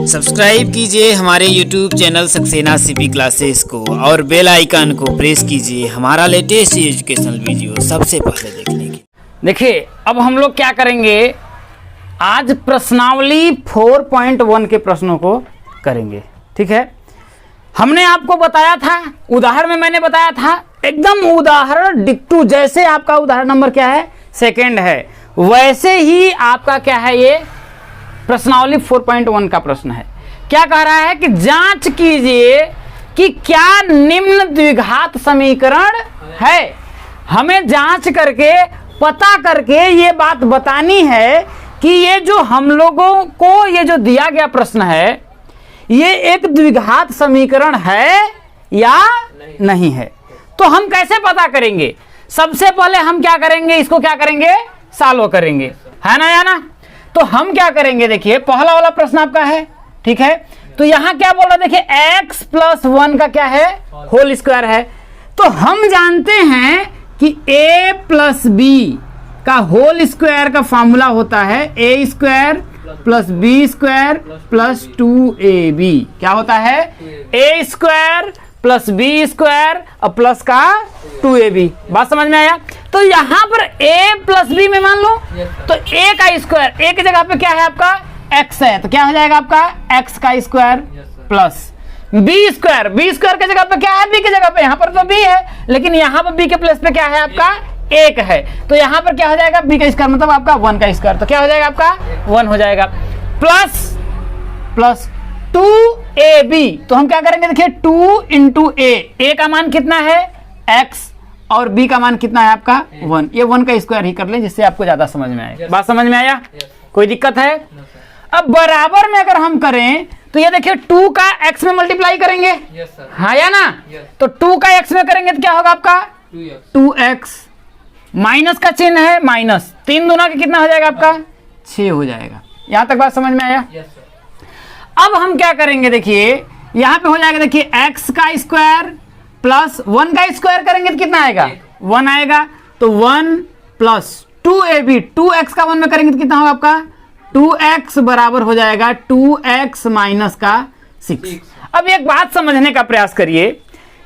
Subscribe कीजिए हमारे YouTube channel Saxena CP classes को और बेल आइकन को प्रेस कीजिए हमारा लेटेस्ट एजुकेशनल वीडियो सबसे पहले देखने के। देखिए अब हम लोग क्या करेंगे, आज प्रश्नावली 4.1 के प्रश्नों को करेंगे। ठीक है, हमने आपको बताया था, उदाहरण में मैंने बताया था, एकदम उदाहरण डिक्टू जैसे आपका उदाहरण नंबर क्या है, सेकंड है, वैसे ही आपका क्या है, ये प्रश्नावली 4.1 का प्रश्न है। क्या कह रहा है कि जांच कीजिए कि क्या निम्न द्विघात समीकरण है। हमें जांच करके पता करके ये बात बतानी है कि ये जो हम लोगों को ये जो दिया गया प्रश्न है ये एक द्विघात समीकरण है या नहीं है। तो हम कैसे पता करेंगे? सबसे पहले हम क्या करेंगे, इसको क्या करेंगे, सॉल्व करेंगे, है ना या ना। तो हम क्या करेंगे, देखिए पहला वाला प्रश्न आपका है, ठीक है। तो यहां क्या बोल रहा है, देखिए x + 1 का क्या है, होल स्क्वायर है। तो हम जानते हैं कि a + b का होल स्क्वायर का फॉर्मूला होता है a² + b² + 2ab। क्या होता है, a² + b² और प्लस का 2ab। बात समझ में आया। तो यहाँ पर a + b में मान लो तो a का स्क्वायर, a की जगह पे क्या है आपका x है, तो क्या हो जाएगा आपका x का स्क्वायर प्लस b² की जगह पे क्या है, b की जगह पे, यहाँ पर तो b है लेकिन यहाँ पर b के प्लेस पे क्या है आपका 1 है, तो यहाँ पर क्या हो जाएगा b का स्क्वायर मतलब आपका 1 का स्क्वायर, तो क्या हो जाएगा आपका 1 हो जाएगा प्लस 2ab। तो हम क्या करेंगे, देखिए 2 × a का मान कितना है x और b का मान कितना है आपका 1, ये 1 का स्क्वायर ही कर लें जिससे आपको ज्यादा समझ में आए। बात समझ में आया, कोई दिक्कत है। अब बराबर में अगर हम करें तो ये देखिए 2 का x में मल्टीप्लाई करेंगे, हाँ या ना। तो 2 का x में करेंगे तो क्या होगा आपका 2x, माइनस का चिन्ह है माइनस, 3 दूना के कितना हो जाएगा आपका 6 हो जाएगा। यहां तक बात समझ में आया। अब हम क्या करेंगे, देखिए यहां पे हो जाएगा, देखिए x का स्क्वायर प्लस 1 का स्क्वायर करेंगे तो कितना आएगा 1 आएगा, तो 1 + 2ab, 2x का 1 में करेंगे तो कितना होगा आपका 2x बराबर हो जाएगा 2x - 6। अब एक बात समझने का प्रयास करिए,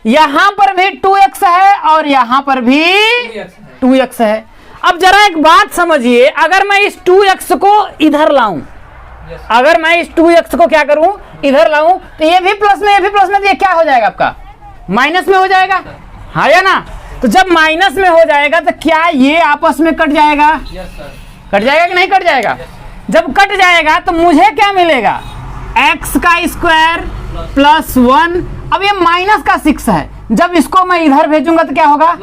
यहां पर भी 2x है और यहां पर भी 2x है। अब जरा एक बात समझिए, अगर मैं इस 2x को इधर लाऊं, अगर मैं इस 2x को क्या करूं, इधर लाऊं, तो ये भी प्लस में, ये भी प्लस में, तो ये क्या हो जाएगा आपका माइनस में हो जाएगा, हाँ या ना। तो जब माइनस में हो जाएगा तो क्या ये आपस में कट जाएगा, कट जाएगा कि नहीं कट जाएगा। जब कट जाएगा तो मुझे क्या मिलेगा, x का स्क्वायर प्लस 1। अब ये माइनस का 6 है, जब इसको मैं इधर भेजूंगा तो क्या होगा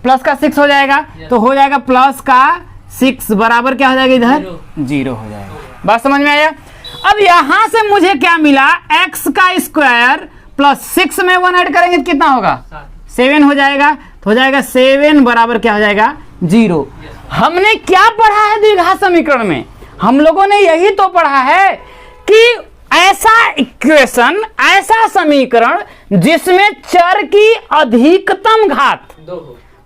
प्लस का 6 हो जाएगा, तो हो जाएगा प्लस का 6 बराबर क्या हो जाएगा इधर 0 हो जाएगा। बात समझ में आया। अब यहां से मुझे क्या मिला, x का स्क्वायर प्लस 6 में 1 ऐड करेंगे तो कितना होगा 7 हो जाएगा, तो हो जाएगा 7 बराबर क्या हो जाएगा 0। हमने क्या पढ़ा है द्विघात समीकरण में, हम लोगों ने यही तो पढ़ा है कि ऐसा इक्वेशन, ऐसा समीकरण जिसमें चर की अधिकतम घात,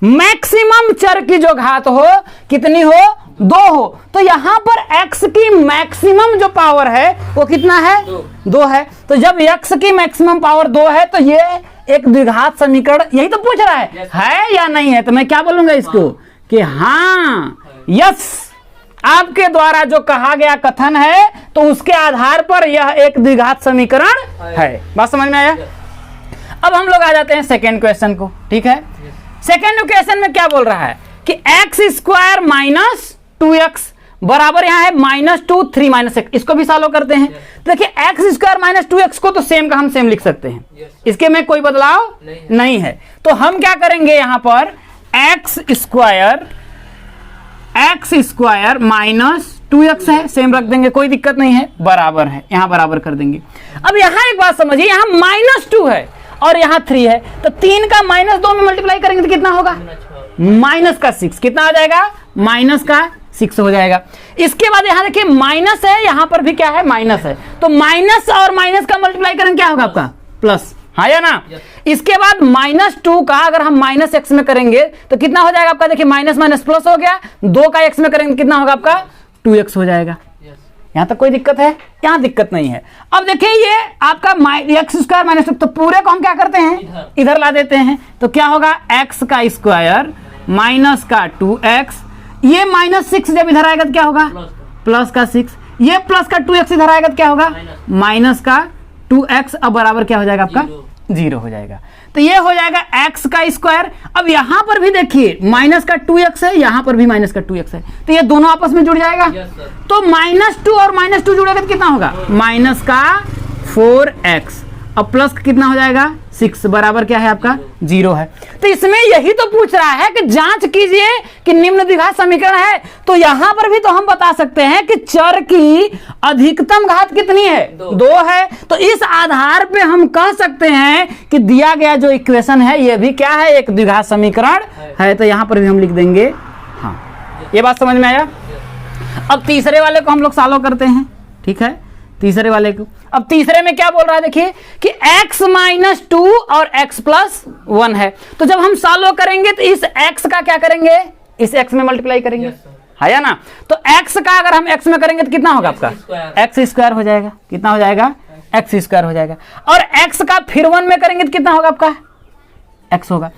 मैक्सिमम चर की जो घात हो कितनी हो 2 हो। तो यहां पर x की मैक्सिमम जो पावर है वो कितना है 2 है। तो जब x की मैक्सिमम पावर 2 है तो ये एक द्विघात समीकरण, यही तो पूछ रहा है या नहीं है। तो मैं क्या बोलूंगा इसको कि हाँ यस, आपके द्वारा जो कहा गया कथन है तो उसके आधार पर यह एक द्विघात समीकरण है। बात समझ में आया। अब हम लोग आ जाते हैं सेकेंड क्वेश्चन को, ठीक है। सेकेंड क्वेश्चन में क्या बोल रहा है कि x² - 2x बराबर यहाँ है -2 3 - 1। इसको भी सॉल्व करते हैं। तो देखिए x² - 2x को तो सेम का हम सेम लिख सकते हैं, इसके में कोई बदलाव नहीं है। तो हम क्या करेंगे, यहाँ पर x² - 2x है, सेम रख देंगे, कोई दिक्कत नहीं है, बराबर है, यहाँ बराबर कर देंगे। अब यहाँ एक बात समझिए, यहाँ -2 है और यहाँ 3 है, तो 3 का -2 में मल्टीप्लाई करेंगे तो कितना होगा -6, कितना आ जाएगा -6 हो जाएगा। इसके बाद यहाँ देखिए माइनस है, यहाँ पर भी क्या है माइनस है, तो माइनस और माइनस का मल्टीप्लाई करेंगे क्या होगा आपका प्लस, हाँ या ना। इसके बाद -2 का अगर हम -x में करेंगे तो कितना हो जाएगा आपका, देखिए माइनस माइनस प्लस हो गया, 2 का x में करेंगे कितना होगा आपका 2x हो जाएगा। यहाँ तक कोई दिक्कत है? यहाँ दिक्कत नहीं है। अब देखिए ये आपका एक्स स्क्वायर माइनस 2, तो पूरे को हम क्या करते हैं, इधर ला देते हैं। तो क्या होगा, एक्स का स्क्वायर माइनस का 2x, ये -6 जब इधर आएगा तो क्या होगा, प्लस का 6, ये प्लस का 2x इधर आएगा तो क्या होगा, माइनस का 2x। अब बराबर क्या हो जाएगा आपका, 0 हो जाएगा। तो ये हो जाएगा x का स्क्वायर। अब यहां पर भी देखिए माइनस का 2x है, यहां पर भी माइनस का 2x है, तो ये दोनों आपस में जुड़ जाएगा। तो -2 और -2 जुड़ेगा तो कितना होगा, माइनस का 4x। अब प्लस कितना हो जाएगा, 6, बराबर क्या है आपका, 0 है। तो इसमें यही तो पूछ रहा है कि जांच कीजिए कि निम्न द्विघात समीकरण है। तो यहां पर भी तो हम बता सकते हैं कि चर की अधिकतम घात कितनी है, 2 है। तो इस आधार पे हम कह सकते हैं कि दिया गया जो इक्वेशन है ये भी क्या है, एक द्विघात समीकरण है। तो यहां पर भी हम लिख देंगे हाँ। ये बात समझ में आया? अब तीसरे वाले को हम लोग सॉल्व करते हैं, ठीक है, तीसरे वाले को। अब तीसरे में क्या बोल रहा है, देखिए कि x - 2 और x + 1 है। तो जब हम सॉल्व करेंगे तो इस x का क्या करेंगे, इस x में मल्टीप्लाई करेंगे, है या ना। तो x का अगर हम x में करेंगे तो कितना होगा आपका, x स्क्वायर हो जाएगा। कितना हो जाएगा, x स्क्वायर हो जाएगा। और x का फिर 1 में करेंगे तो कितना होगा आपका, x होगा।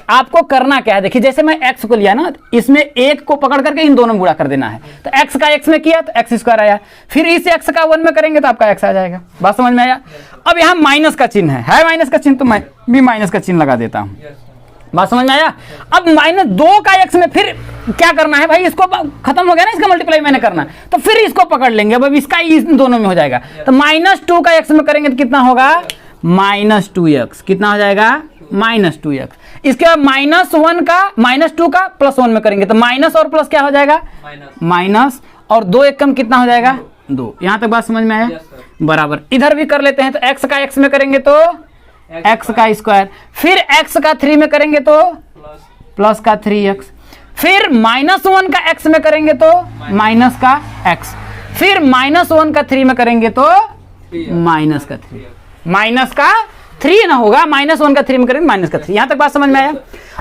आपको करना क्या है, देखिए जैसे मैं x को लिया ना, इसमें एक को पकड़ करके इन दोनों में गुणा कर देना है। तो x का x में किया तो x स्क्वायर आया, फिर इस x का 1 में करेंगे तो आपका x आ जाएगा। बात समझ में आया? अब यहाँ माइनस का चिन्ह है माइनस का चिन्ह, तो मैं भी माइनस का चिन्ह लगा देता हूँ। बात समझ में आया? अब -2 का x में फिर क्या करना है भाई, इसको खत्म हो गया ना, इसका मल्टीप्लाई मैंने करना, तो फिर इसको पकड़ लेंगे। अब इसका इस दोनों में हो जाएगा। तो -2 का x में करेंगे तो कितना होगा, -2x। कितना हो जाएगा, -2x। इसके बाद -1 का -2 का +1 में करेंगे तो माइनस और प्लस क्या हो जाएगा, माइनस, और 2 एक कम कितना हो जाएगा, 2। यहां तक बात समझ में आया? बराबर इधर भी कर लेते हैं। तो x का x में करेंगे तो x का स्क्वायर, फिर x का 3 में करेंगे तो प्लस का 3x, फिर -1 का x में करेंगे तो माइनस का x, फिर -1 का 3 में करेंगे तो माइनस का 3, माइनस का 3 ना होगा, -1 का 3 में करेंगे माइनस का 3। यहां तक बात समझ में आया?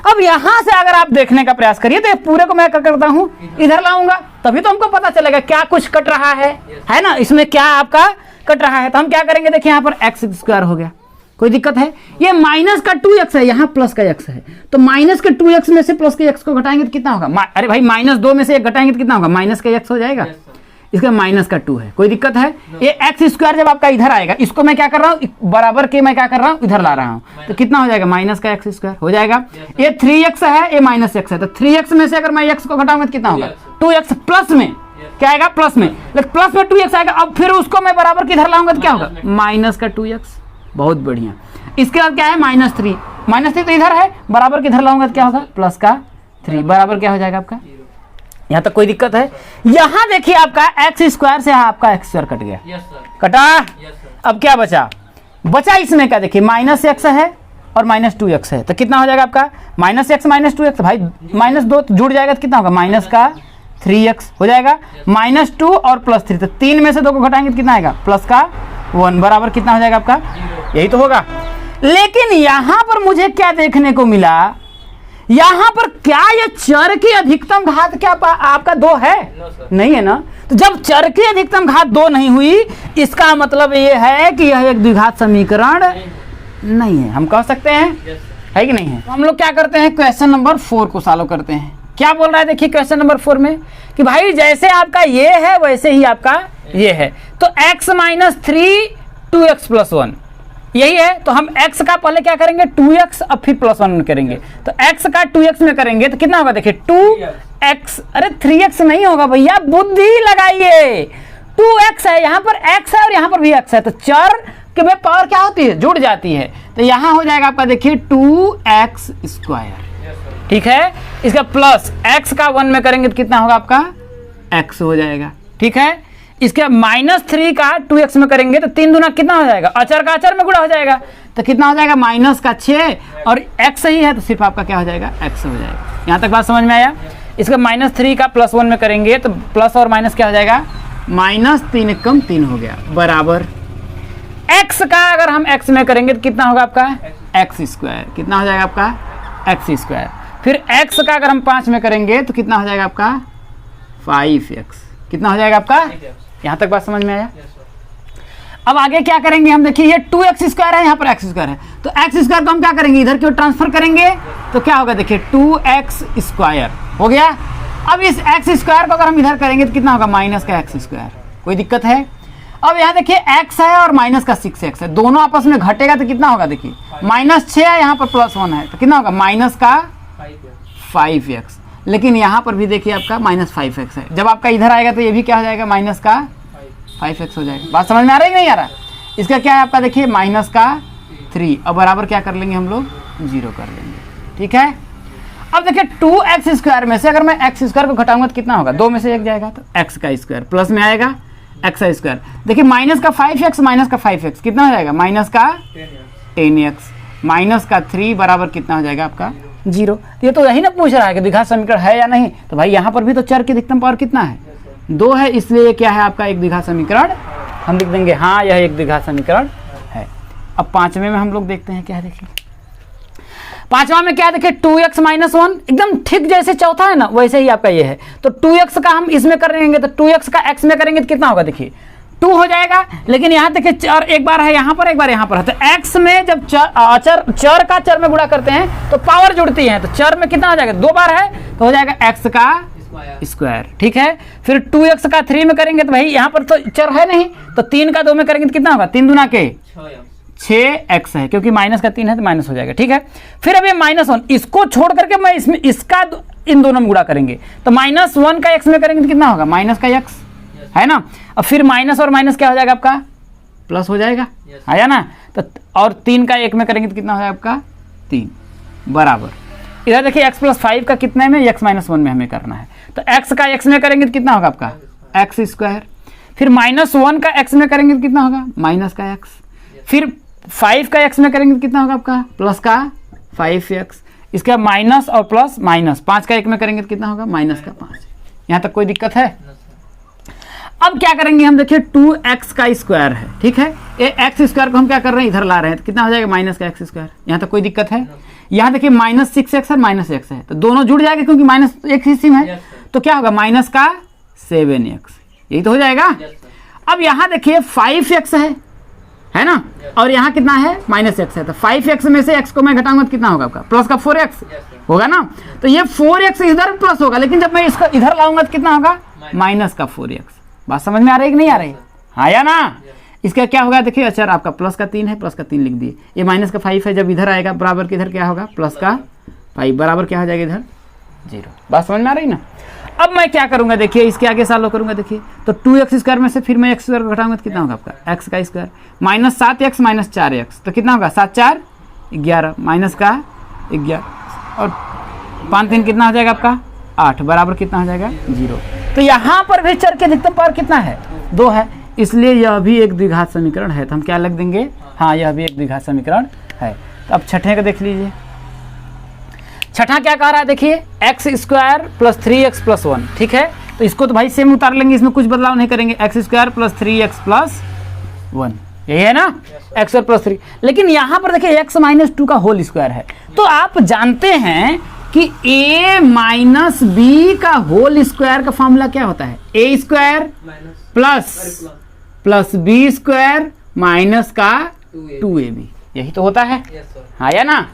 अब यहां से अगर आप देखने का प्रयास करिए तो पूरे को मैं क्या करता हूं, इधर लाऊंगा, तभी तो हमको पता चलेगा क्या कुछ कट रहा है ना, इसमें क्या आपका कट रहा है। तो हम क्या करेंगे, देखिए यहां पर x स्क्वायर हो गया, कोई दिक्कत है? ये माइनस का 2x है, यहाँ प्लस का x है, तो माइनस के 2x में से प्लस के x को घटाएंगे तो कितना होगा, अरे भाई -2 में से 1 घटाएंगे तो कितना होगा, माइनस का x हो जाएगा। इसका माइनस का 2 है, कोई दिक्कत है? ये x स्क्वायर जब आपका इधर आएगा, इसको मैं क्या कर रहा हूँ, बराबर के मैं क्या कर रहा हूँ, इधर ला रहा हूँ, तो कितना हो जाएगा, माइनस का x स्क्वायर हो जाएगा। ये 3x है, ये -x है, तो 3x में से अगर मैं x को घटाऊंगा तो कितना होगा, 2x प्लस में क्या आएगा, प्लस में, लेकिन प्लस में 2x आएगा। अब फिर उसको मैं बराबर के इधर लाऊंगा तो क्या होगा, माइनस का 2x। बहुत बढ़िया। इसके बाद क्या है, -3 तो इधर है, बराबर के इधर लाऊंगा तो क्या होगा, प्लस का 3, बराबर क्या हो जाएगा आपका। यहाँ तक कोई दिक्कत है? यहाँ देखिए आपका x स्क्वायर से आपका x स्क्वायर कट गया, कटा। अब क्या बचा इसमें क्या, देखिए -x है और -2x है, तो कितना हो जाएगा आपका, -x -2x, भाई -2 जुड़ जाएगा तो कितना होगा, माइनस का 3x हो जाएगा, -2 और +3, तो 3 में से 2 को घटाएंगे तो कितना आएगा, प्लस का 1, बराबर कितना हो जाएगा आपका, यही तो होगा। लेकिन यहां पर मुझे क्या देखने को मिला, यहां पर क्या ये चर की अधिकतम घात क्या आपका 2 है? नहीं है ना। तो जब चर की अधिकतम घात 2 नहीं हुई, इसका मतलब ये है कि यह एक द्विघात समीकरण नहीं है, हम कह सकते हैं, है कि नहीं है। तो हम लोग क्या करते हैं, क्वेश्चन नंबर 4 को सॉल्व करते हैं। क्या बोल रहा है, देखिए क्वेश्चन नंबर 4 में कि भाई जैसे आपका ये है वैसे ही आपका ये है, तो x - 3 2x + 1 यही है। तो हम x का पहले क्या करेंगे, 2x, अब फिर +1 करेंगे। तो x का 2x में करेंगे तो कितना होगा, देखिए 2x, अरे 3x नहीं होगा भैया, बुद्धि लगाइए। 2x है, यहाँ पर x है और यहाँ पर भी x है, तो चर के में पावर क्या होती है, जुड़ जाती है। तो यहाँ हो जाएगा आपका, देखिए 2x स्क्वायर, ठीक है। इसका प्लस x का 1 में करेंगे तो कितना होगा आपका, x हो जाएगा, ठीक है। इसके -3 का 2x में करेंगे तो 3 दूना कितना हो जाएगा, अचर का अचर में गुणा हो जाएगा, तो कितना हो जाएगा, -6, और x ही है तो सिर्फ आपका क्या हो जाएगा, x हो जाएगा। यहाँ तक बात समझ में आया। इसका -3 का +1 में करेंगे तो प्लस और माइनस क्या हो जाएगा, -3 कम 3 हो गया, बराबर x का अगर हम x में करेंगे तो कितना होगा आपका, x स्क्वायर, कितना हो जाएगा आपका, x स्क्वायर। फिर x का अगर हम 5 में करेंगे तो कितना हो जाएगा आपका, 5x, कितना हो जाएगा आपका, यहाँ तक बात समझ में आया? अब आगे क्या करेंगे हम, देखिए ये 2x स्क्वायर है, यहाँ पर x स्क्वायर है, तो x स्क्वायर को हम क्या करेंगे, इधर की ओर ट्रांसफर करेंगे तो क्या होगा, देखिए 2x स्क्वायर हो गया। अब इस x स्क्वायर को अगर हम इधर करेंगे तो कितना होगा, माइनस का x स्क्वायर। कोई दिक्कत है? अब यहाँ देखिए x है और माइनस का 6x है, दोनों आपस में घटेगा तो कितना होगा, देखिए -6 है, यहाँ पर +1 है, तो कितना होगा, माइनस का 5x। लेकिन यहाँ पर भी देखिए आपका -5x है, जब आपका इधर आएगा तो ये भी क्या हो जाएगा, माइनस का 5x हो जाएगा। बात समझ में आ रहा है कि नहीं आ रहा? इसका क्या है आपका, देखिए माइनस का 3 और बराबर क्या कर लेंगे हम लोग, 0 कर लेंगे। ठीक है, अब देखिए 2x स्क्वायर में से अगर मैं x स्क्वायर को घटाऊंगा तो कितना होगा, 2 में से 1 जाएगा तो x का स्क्वायर, प्लस में आएगा x का स्क्वायर। देखिए माइनस का 5x माइनस का 5x कितना हो जाएगा, माइनस का 10x माइनस का 3 बराबर कितना हो जाएगा आपका, 0। ये तो यही ना पूछ रहा है कि द्विघात समीकरण है या नहीं, तो भाई यहाँ पर भी तो चर की अधिकतम पावर कितना है, 2 है, इसलिए ये क्या है आपका एक द्विघात समीकरण। हम लिख देंगे हाँ यह एक द्विघात समीकरण है। अब पांचवें में हम लोग देखते हैं क्या है, देखिए पांचवा में क्या है, देखिए 2x - 1 एकदम ठीक जैसे चौथा है ना वैसे ही आपका ये है, तो 2x का हम इसमें करेंगे तो 2x का x में करेंगे तो कितना होगा, देखिए 2 हो जाएगा। लेकिन यहाँ देखिए चर एक बार है यहाँ पर, एक बार यहाँ पर है, तो x में जब चर का चर में गुणा करते हैं तो पावर जुड़ती है, तो चर में कितना हो जाएगा, 2 बार है तो हो जाएगा x का स्क्वायर। ठीक है, फिर 2x का 3 में करेंगे तो भाई यहाँ पर तो चर है नहीं, तो 3 का 2 में करेंगे तो कितना होगा, 3 दूना के 6x है, क्योंकि माइनस का 3 है तो माइनस हो जाएगा। ठीक है, फिर अब ये -1 इसको छोड़ करके मैं इसमें इसका इन दोनों में गुणा करेंगे तो -1 का x में करेंगे तो कितना होगा, माइनस का x है ना। अब फिर माइनस और माइनस क्या हो जाएगा आपका, प्लस हो जाएगा, आया ना। तो और 3 का 1 में करेंगे तो कितना हो जाएगा आपका, 3 बराबर। इधर देखिए x + 5 का कितने में, x - 1 में हमें करना है, तो x का x में करेंगे तो कितना होगा आपका, x स्क्वायर। फिर -1 का x में करेंगे तो कितना होगा, माइनस का x। फिर 5 का x में करेंगे तो कितना होगा आपका, प्लस का 5x। इसका माइनस और प्लस माइनस, 5 का 1 में करेंगे तो कितना होगा, माइनस का 5। यहाँ तक कोई दिक्कत है? अब क्या करेंगे हम, देखिए 2x का स्क्वायर है, ठीक है, ये x स्क्वायर को हम क्या कर रहे हैं, इधर ला रहे हैं, तो कितना हो जाएगा, माइनस का x स्क्वायर। यहाँ तक कोई दिक्कत है? यहाँ देखिए -6x और -x है, तो दोनों जुड़ जाएगा क्योंकि माइनस एक ही सिम है, तो क्या होगा, माइनस का 7x, यही तो हो जाएगा। अब यहाँ देखिए 5x है ना, और यहाँ कितना है, -x है, तो 5x में से x को मैं घटाऊंगा तो कितना होगा आपका, प्लस का 4x होगा ना। तो ये 4x इधर प्लस होगा, लेकिन जब मैं इसको इधर लाऊंगा तो कितना होगा, माइनस का 4x। बात समझ में आ रही है कि नहीं आ रही? हाँ या ना। इसका क्या होगा, देखिए अच्छा आपका प्लस का 3 है, प्लस का 3 लिख दिए, ये माइनस का 5 है, जब इधर आएगा बराबर के इधर क्या होगा, प्लस का 5 बराबर क्या हो जाएगा, इधर 0। बात समझ में आ रही ना। अब मैं क्या करूंगा, देखिए इसके आगे सॉल्व करूंगा, देखिए तो 2x स्क्वायर में से फिर मैं x स्क्वायर को घटाऊंगा तो कितना होगा आपका, x का स्क्वायर -7x - 4x, तो कितना होगा, 7 4 11 माइनस का 11 और 5 3 कितना हो जाएगा आपका, 8 बराबर कितना हो जाएगा, 0। तो यहाँ पर भी चर की अधिकतम पावर कितना है, 2 है, इसलिए यह भी एक द्विघात समीकरण है। तो हम क्या लिख देंगे, हाँ यह भी एक द्विघात समीकरण है। तो अब छठे का देख लीजिए, छठा क्या कह रहा है, देखिए x स्क्वायर + 3x + 1, ठीक है, तो इसको तो भाई सेम उतार लेंगे, इसमें कुछ बदलाव नहीं करेंगे, x स्क्वायर + 3x + 1, यही है ना, x स्क्वायर + 3। लेकिन यहाँ पर देखिए x - 2 का होल स्क्वायर है, तो आप जानते हैं कि a - b का होल स्क्वायर का फॉर्मूला क्या होता है, a square plus b square minus का 2ab, यही तो होता है, हाँ या ना।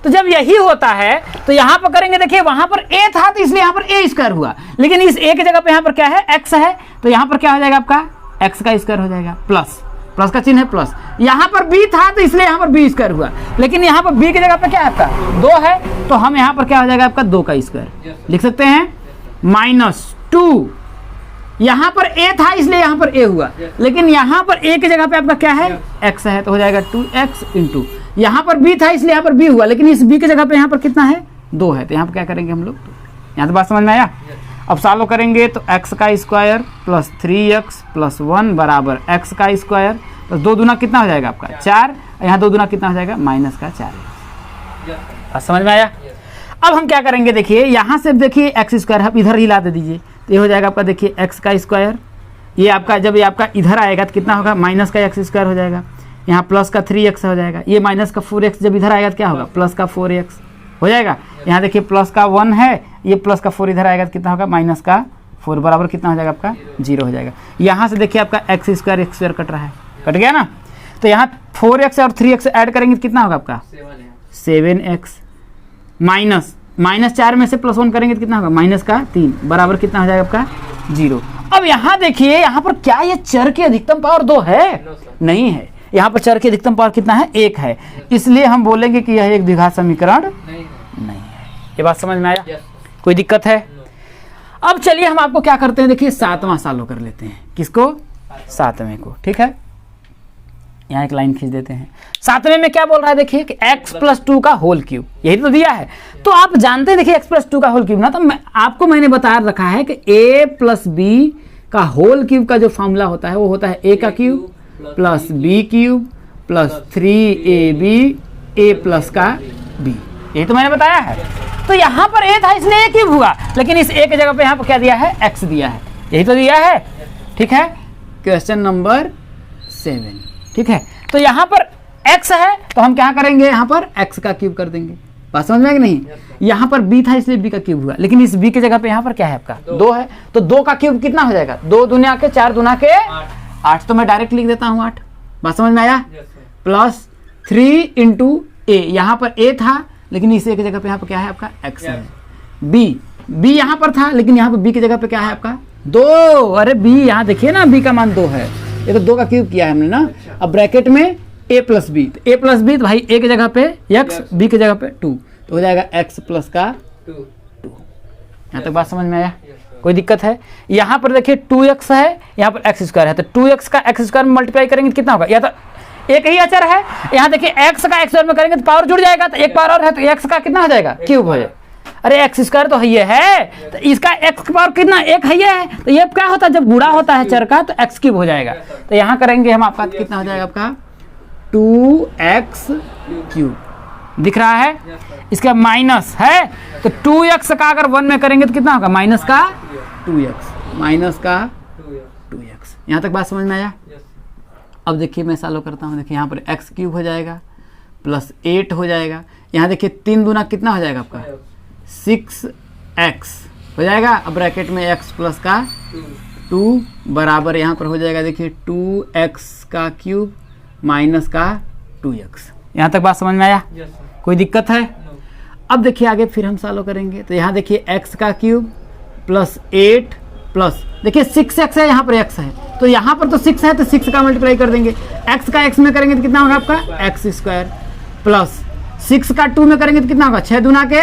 तो जब यही होता है तो यहाँ पर करेंगे, देखिए वहां पर a था तो इसलिए यहाँ पर a स्क्वायर हुआ, लेकिन इस a की जगह पे यहाँ पर क्या है, x है, तो यहाँ पर क्या हो जाएगा आपका, x का स्क्वायर हो जाएगा, प्लस का चिन्ह है प्लस। यहाँ पर b था तो इसलिए यहाँ पर b स्क्वायर हुआ, लेकिन यहाँ पर b की जगह पे क्या है आपका, 2 है, तो हम यहाँ पर क्या हो जाएगा आपका, 2 का स्क्वायर लिख सकते हैं, -2। यहाँ पर a था इसलिए यहाँ पर a हुआ, लेकिन यहाँ पर a की जगह पे आपका क्या है, x है, तो हो जाएगा 2x × यहाँ पर b था इसलिए यहाँ पर b हुआ, लेकिन इस b की जगह पे यहाँ पर कितना है, 2 है, तो यहाँ पर क्या करेंगे हम लोग, यहाँ तो बात समझ में आया। अब सॉल्व करेंगे तो x का स्क्वायर + 3x + 1 बराबर x का स्क्वायर प्लस 2 दूना कितना हो जाएगा आपका, 4, यहाँ 2 दूना कितना हो जाएगा, -4। बात समझ में आया। अब हम क्या करेंगे, देखिए यहाँ से देखिए x स्क्वायर आप इधर ही ला दे दीजिए, तो ये हो जाएगा आपका, देखिए x का स्क्वायर, ये आपका जब ये आपका इधर आएगा तो कितना होगा, माइनस का x स्क्वायर हो जाएगा, यहाँ प्लस का 3x हो जाएगा, ये माइनस का 4x जब इधर आएगा तो क्या होगा, प्लस का 4x हो जाएगा। यहाँ देखिए प्लस का 1 है, ये प्लस का 4 इधर आएगा तो कितना होगा, माइनस का 4 बराबर कितना हो जाएगा आपका 0 हो जाएगा। यहाँ से देखिए आपका एक्स स्क्वायर कट रहा है, कट गया ना। तो यहाँ 4x और 3x ऐड करेंगे तो कितना होगा आपका 7x माइनस 4 में से +1 करेंगे तो कितना होगा -3 बराबर कितना हो जाएगा आपका 0। अब यहाँ देखिए, यहाँ पर क्या ये चर की अधिकतम पावर 2 है? नहीं है। यहाँ पर चर की अधिकतम पावर कितना है 1 है, इसलिए हम बोलेंगे कि यह एक द्विघात समीकरण नहीं है। ये बात समझ में आया? कोई दिक्कत है? अब चलिए हम आपको क्या करते हैं, देखिए 7वां सॉल्व कर लेते हैं। किसको? 7वें को। ठीक है, यहाँ एक लाइन खींच देते हैं। 7वें में क्या बोल रहा है देखिए कि x+2 का होल क्यूब, यही तो दिया है। तो आप जानते हैं देखिए x+2 का होल क्यूब ना, तो मैंने बता रखा है कि a+b का होल क्यूब का जो फॉर्मूला होता है वो होता है a का cube plus b cube plus 3ab a plus का b। यही तो मैंने बताया है। तो यहाँ पर a था इसलिए a क्यूब हुआ, लेकिन इस a की जगह पे यहाँ पर क्या दिया है x दिया है, यही तो दिया है। ठीक है, क्वेश्चन नंबर 7। ठीक है, तो यहाँ पर x है तो हम क्या करेंगे, यहाँ पर x का क्यूब कर देंगे। बात समझ में कि नहीं? यहाँ पर b था इसलिए b का क्यूब हुआ, लेकिन इस b की जगह पे यहाँ पर क्या है आपका 2 है, तो 2 का क्यूब कितना हो जाएगा 2 दूना के 4 दूना के 8। तो मैं डायरेक्ट लिख देता हूँ 8। बात समझ में आया? प्लस 3 × a, यहाँ पर a था लेकिन इस a की जगह पे यहाँ पर क्या है आपका x है। b यहाँ पर था लेकिन यहाँ पर b की जगह पे क्या है आपका 2। अरे b यहाँ देखिए ना, b का मान 2 है, ये तो 2 का क्यूब किया है हमने ना। अब ब्रैकेट में a प्लस बी, तो a प्लस बी तो भाई a की जगह पे x, b की जगह पे 2, तो हो जाएगा x प्लस का 2। यहाँ तक बात समझ में आया? कोई दिक्कत है? यहाँ पर देखिए 2x है, यहाँ पर x स्क्वायर है, तो 2x का x स्क्वायर में मल्टीप्लाई करेंगे तो कितना होगा? या तो एक ही अचर है, यहाँ देखिए x का x स्क्वायर में करेंगे तो पावर जुड़ जाएगा, तो एक पावर और है तो x का कितना हो जाएगा क्यूब हो जाएगा। अरे x स्क्वायर तो ये है, तो इसका x की पावर कितना 1 है, ये है, तो ये क्या होता है जब गुणा होता है चर का तो x क्यूब हो जाएगा। तो यहाँ करेंगे हम आपका कितना हो जाएगा आपका 2x क्यूब, दिख रहा है? इसका माइनस है तो 2x का अगर 1 में करेंगे तो कितना होगा माइनस का 2x। यहाँ तक बात समझ में आया? अब देखिए मैं सॉल्व करता हूँ। देखिए यहाँ पर x क्यूब हो जाएगा प्लस 8 हो जाएगा, यहाँ देखिए 3 दूना कितना हो जाएगा आपका 6x हो जाएगा। अब ब्रैकेट में x प्लस का 2 बराबर यहाँ पर हो जाएगा देखिए 2x का क्यूब माइनस का 2x। यहाँ तक बात समझ में आया? कोई दिक्कत है? अब देखिए आगे फिर हम सॉल्व करेंगे। तो यहाँ देखिए x का क्यूब प्लस 8 प्लस देखिए 6x है, यहाँ पर x है, तो यहाँ पर तो 6 है तो 6 का मल्टीप्लाई कर देंगे। x का x में करेंगे तो कितना होगा आपका x स्क्वायर प्लस 6 का 2 में करेंगे तो कितना होगा 6 दूना के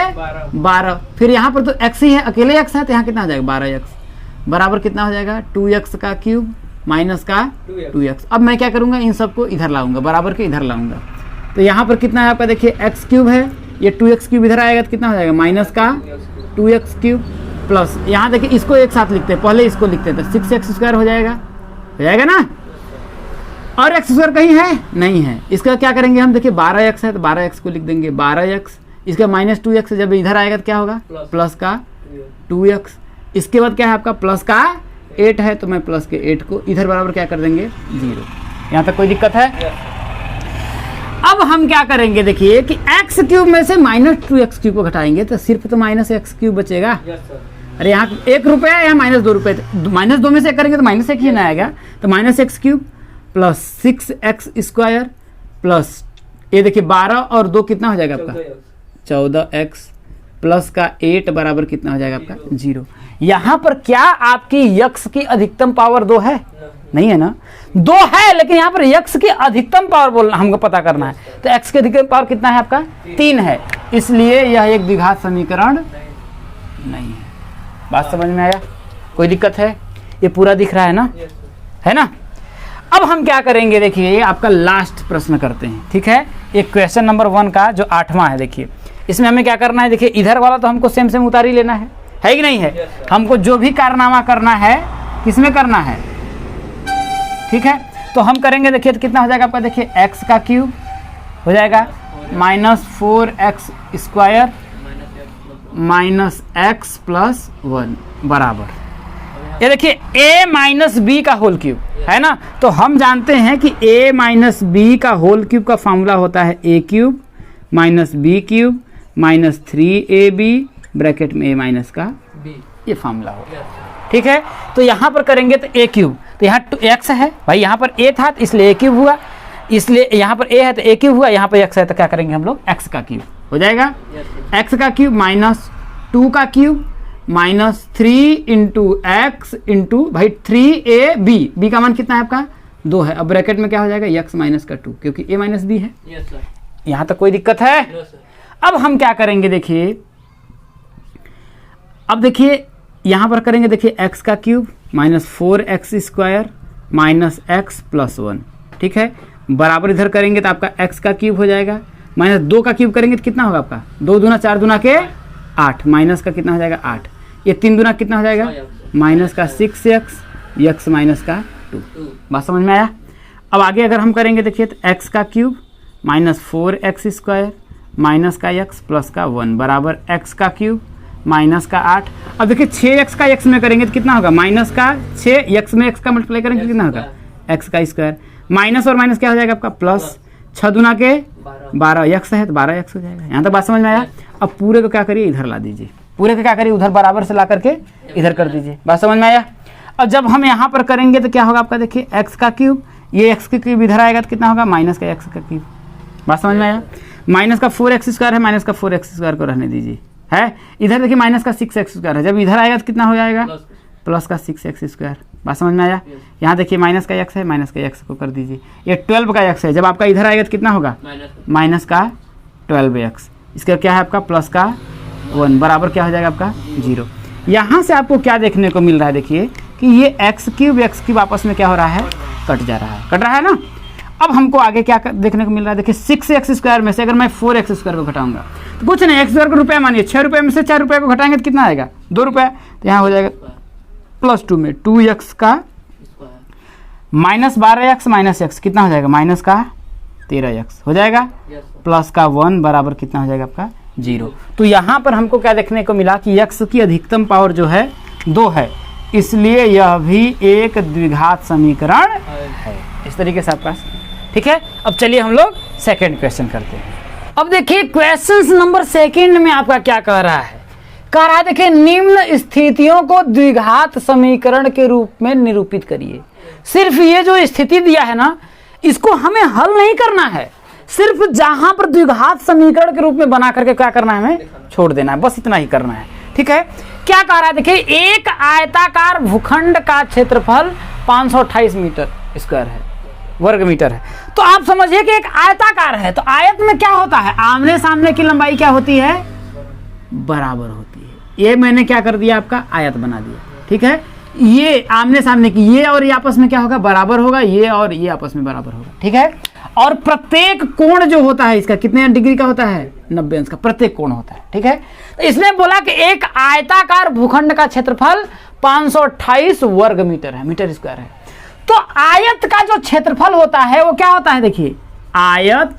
12। फिर यहाँ पर तो x ही है, अकेले x है, तो यहाँ कितना हो जाएगा 12x बराबर कितना हो जाएगा 2x का क्यूब माइनस का 2x। अब मैं क्या करूँगा, इन सबको इधर लाऊंगा, बराबर के इधर लाऊंगा। तो यहाँ पर कितना है आपका देखिए x क्यूब है, ये 2x क्यूब इधर आएगा तो कितना हो जाएगा माइनस का 2x क्यूब प्लस यहाँ देखिए इसको एक साथ लिखते हैं, पहले इसको लिखते हैं तो 6x स्क्वायर हो जाएगा ना। और x स्क्वायर कहीं है नहीं है, इसका क्या करेंगे हम देखिए 12x है तो 12x को लिख देंगे 12x, इसका माइनस 2x जब इधर आएगा तो क्या होगा प्लस का 2x। इसके बाद क्या है आपका प्लस का 8 है, तो मैं प्लस के 8 को इधर बराबर क्या कर देंगे 0। यहाँ तक कोई दिक्कत है? अब हम क्या करेंगे देखिए कि x क्यूब में से माइनस 2x क्यूब को घटाएंगे तो सिर्फ तो माइनस x क्यूब बचेगा। अरे यहाँ 1 रुपया या माइनस 2 रुपये, माइनस 2 में से करेंगे तो माइनस 1 ही ना आएगा, तो minus x cube plus 6x square plus ये देखिए 12 और 2 कितना हो जाएगा आपका 14x प्लस का 8 बराबर कितना हो जाएगा आपका 0। यहाँ पर क्या आपकी x की अधिकतम पावर 2 है? नहीं है ना, 2 है, लेकिन यहाँ पर x की अधिकतम पावर बोलना हमको पता करना है, तो x की अधिकतम पावर कितना है आपका 3 है, इसलिए यह एक द्विघात समीकरण नहीं है। बात समझ में आया? कोई दिक्कत है? ये पूरा दिख रहा है ना, है ना? अब हम क्या करेंगे देखिए, ये आपका लास्ट प्रश्न करते हैं। ठीक है, ये क्वेश्चन नंबर 1 का जो 8वां है, देखिए इसमें हमें क्या करना है, देखिए इधर वाला तो हमको सेम उतार ही लेना है कि नहीं है? हमको जो भी कारनामा करना है किसमें करना है, ठीक है? तो हम करेंगे देखिए तो कितना हो जाएगा आपका देखिए x का क्यूब हो जाएगा minus 4x square minus x plus 1 बराबर ये देखिए a माइनस बी का होल क्यूब है ना। तो हम जानते हैं कि a माइनस बी का होल क्यूब का फॉर्मूला होता है a cube minus B cube minus 3ab bracket में a माइनस का b, ये फॉर्मूला होगा। ठीक ठीक है। तो यहाँ पर करेंगे तो a क्यूब, तो यहाँ x है भाई, यहाँ पर a था तो इसलिए a क्यूब हुआ, इसलिए यहाँ पर a है तो a क्यूब हुआ, यहाँ पर x है तो क्या करेंगे हम लोग x का क्यूब हो जाएगा। x का क्यूब माइनस 2 का cube minus 3 into x into भाई 3ab, b का मान कितना है आपका 2 है। अब ब्रैकेट में क्या हो जाएगा x माइनस का 2, क्योंकि a माइनस b है। यहाँ तक कोई दिक्कत है? अब हम क्या करेंगे देखिए, अब देखिए यहाँ पर करेंगे, देखिए x का cube minus 4x square minus x plus 1, ठीक है, बराबर इधर करेंगे तो आपका x का क्यूब हो जाएगा, माइनस 2 का क्यूब करेंगे तो कितना होगा आपका 2 दूना 4 दूना के 8, माइनस का कितना हो जाएगा 8, ये 3 दूना कितना हो जाएगा माइनस का 6x, x माइनस का 2। बात समझ में आया? अब आगे अगर हम करेंगे देखिए तो x का cube minus 4x square minus का x प्लस का 1 बराबर x का क्यूब माइनस का 8। अब देखिए 6x का x में करेंगे तो कितना होगा माइनस का 6, x में x का मल्टीप्लाई करेंगे तो कितना होगा x का स्क्वायर, माइनस और माइनस क्या हो जाएगा आपका प्लस, 6 दूना के 12, x है तो 12x हो जाएगा। यहाँ तक बात समझ में आया? अब पूरे को क्या करिए इधर ला दीजिए, पूरे को क्या करिए उधर बराबर से ला करके इधर कर दीजिए। बात समझ में आया? अब जब हम यहाँ पर करेंगे तो क्या होगा आपका, देखिए x का क्यूब, ये x का क्यूब इधर आएगा तो कितना होगा माइनस का x का क्यूब। बात समझ में आया? माइनस का 4x स्क्वायर है, माइनस का 4x स्क्वायर को रहने दीजिए, है इधर देखिए माइनस का 6x स्क्वायर है, जब इधर आएगा तो कितना हो जाएगा प्लस का 6x स्क्वायर। बात समझ में आया? यहाँ देखिए माइनस का x है, माइनस का x को कर दीजिए, ये 12 का x है, जब आपका इधर आएगा तो कितना होगा माइनस का 12x, इसका क्या है आपका प्लस का 1 बराबर क्या हो जाएगा आपका 0। यहाँ से आपको क्या देखने को मिल रहा है, देखिए कि ये x क्यूब आपस में क्या हो रहा है कट जा रहा है, कट रहा है ना। अब हमको आगे क्या देखने को मिल रहा है, देखिए 6x स्क्वायर में से अगर मैं 4x स्क्वायर को घटाऊंगा तो कुछ नहीं, x स्क्वायर को रुपया मानिए, 6 रुपये में से 4 रुपये को घटाएंगे तो कितना आएगा 2 रुपये, तो यहाँ हो जाएगा प्लस 2 में 2x का माइनस 12x माइनस x कितना हो जाएगा माइनस का 13x हो जाएगा, प्लस का 1 बराबर कितना हो जाएगा आपका 0। तो यहाँ पर हमको क्या देखने को मिला कि x की अधिकतम पावर जो है 2 है, इसलिए यह भी एक द्विघात समीकरण है। इस तरीके से आपका ठीक है। अब चलिए हम लोग सेकंड क्वेश्चन करते हैं। अब देखिए क्वेश्चन नंबर सेकंड में आपका क्या कह रहा है, कह रहा है देखिए निम्न स्थितियों को द्विघात समीकरण के रूप में निरूपित करिए। सिर्फ ये जो स्थिति दिया है ना, इसको हमें हल नहीं करना है, सिर्फ जहां पर द्विघात समीकरण के रूप में बना करके क्या करना है हमें छोड़ देना है, बस इतना ही करना है। ठीक है, क्या कह रहा है देखिए, एक आयताकार भूखंड का क्षेत्रफल 528 मीटर स्क्वायर है, वर्ग मीटर है। तो आप समझिए कि एक आयताकार है, तो आयत में क्या होता है, आमने सामने की लंबाई क्या होती है बराबर होती है। ये मैंने क्या कर दिया आपका आयत बना दिया। ठीक है, ये आमने सामने की, ये और ये आपस में क्या होगा बराबर होगा, ये और ये आपस में बराबर होगा। ठीक है, और प्रत्येक कोण जो होता है इसका कितने डिग्री का होता है 90 अंश का प्रत्येक कोण होता है। ठीक है, तो इसने बोला कि एक आयताकार भूखंड का क्षेत्रफल 528 वर्ग मीटर है, मीटर स्क्वायर है। तो आयत का जो क्षेत्रफल होता है वो क्या होता है, देखिए आयत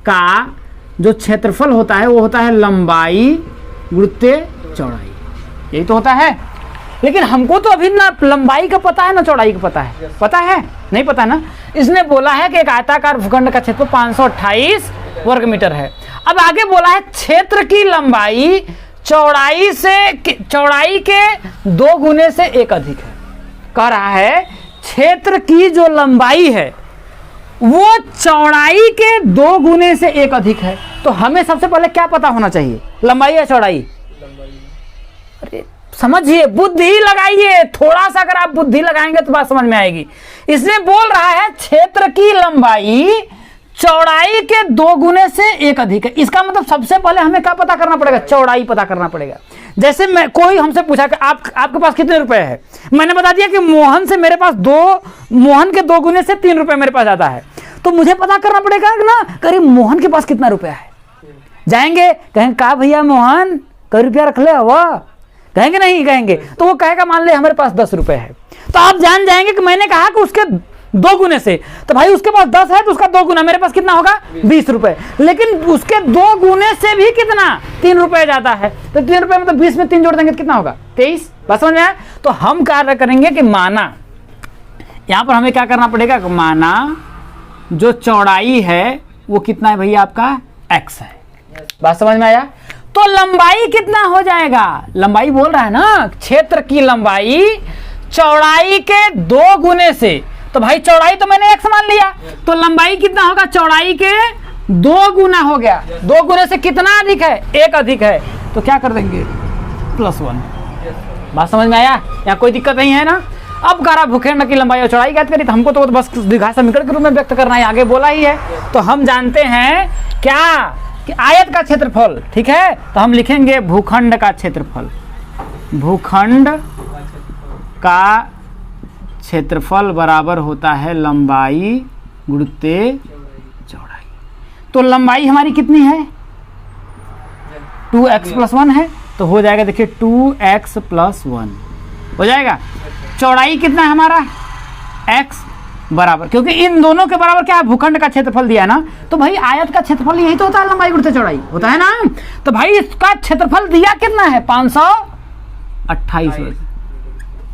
का जो क्षेत्रफल होता है वो होता है लंबाई गुणित चौड़ाई, यही तो होता है। लेकिन हमको तो अभी ना लंबाई का पता है ना चौड़ाई का पता है, पता है नहीं पता ना। इसने बोला है कि एक आयताकार भूखंड का क्षेत्रफल 528 वर्ग मीटर है। अब आगे बोला है क्षेत्र की लंबाई चौड़ाई के 2 गुने से 1 अधिक है। कह रहा है क्षेत्र की जो लंबाई है वो चौड़ाई के 2 गुने से 1 अधिक है। तो हमें सबसे पहले क्या पता होना चाहिए, लंबाई या चौड़ाई? अरे समझिए, बुद्धि लगाइए थोड़ा सा, अगर आप बुद्धि लगाएंगे तो बात समझ में आएगी। इसने बोल रहा है क्षेत्र की लंबाई चौड़ाई के 2 गुने से 1 अधिक है। इसका मतलब सबसे पहले हमें क्या पता करना पड़ेगा, चौड़ाई पता करना पड़ेगा। जैसे मैं कोई हमसे पूछा कि आपके पास कितने रुपए है, मैंने बता दिया कि मोहन से मेरे पास मोहन के 2 गुने से 3 रुपए मेरे पास आता है। तो मुझे पता करना पड़ेगा ना, करीब मोहन के पास कितना रुपया है। जाएंगे कहेंगे का भैया मोहन कई रुपया रख ले हवा, कहेंगे नहीं कहेंगे, तो वो कहेगा मान ले हमारे पास 10 रुपए है। तो आप जान जाएंगे कि मैंने कहा कि उसके 2 गुने से, तो भाई उसके पास 10 है तो उसका 2 गुना, मेरे पास कितना होगा 20 रुपए। लेकिन उसके 2 गुने से भी कितना 3 रुपए जाता है, तो 3 रुपए मतलब 20 में 3 जोड़ देंगे तो कितना होगा 23। बस समझ में आया? तो हम कार्य करेंगे कि माना, यहां पर हमें क्या करना पड़ेगा, माना जो चौड़ाई है वो कितना है भैया आपका x है। बात समझ में आया? तो लंबाई कितना हो जाएगा, लंबाई बोल रहा है ना, क्षेत्र की लंबाई चौड़ाई के 2 गुने से। तो भाई चौड़ाई तो मैंने x मान लिया, तो लंबाई कितना होगा, चौड़ाई के 2 गुना हो गया। 2 गुने से कितना अधिक है, 1 अधिक है, तो क्या कर देंगे +1। बात समझ में आया, यहाँ कोई दिक्कत नहीं है ना। अब कह रहा भूखंड की लंबाई और चौड़ाई ज्ञात करी, तो हमको तो बस द्विघात समीकरण के रूप में व्यक्त करना है, आगे बोला ही है। तो हम जानते हैं क्या कि आयत का क्षेत्रफल, ठीक है, तो हम लिखेंगे भूखंड का क्षेत्रफल। भूखंड का क्षेत्रफल बराबर होता है लंबाई गुणित्ते चौड़ाई। तो लंबाई हमारी कितनी है, 2x + 1 है, तो हो जाएगा देखिए 2x + 1 हो जाएगा। चौड़ाई कितना है हमारा, x बराबर, क्योंकि इन दोनों के बराबर क्या है, भूखंड का क्षेत्रफल दिया है ना, तो भाई आयत का क्षेत्रफल यही तो होता है, लंबाई गुणित्ते चौड़ाई होता है ना। तो भाई इसका क्षेत्रफल दिया कितना है, 528 वर्ग।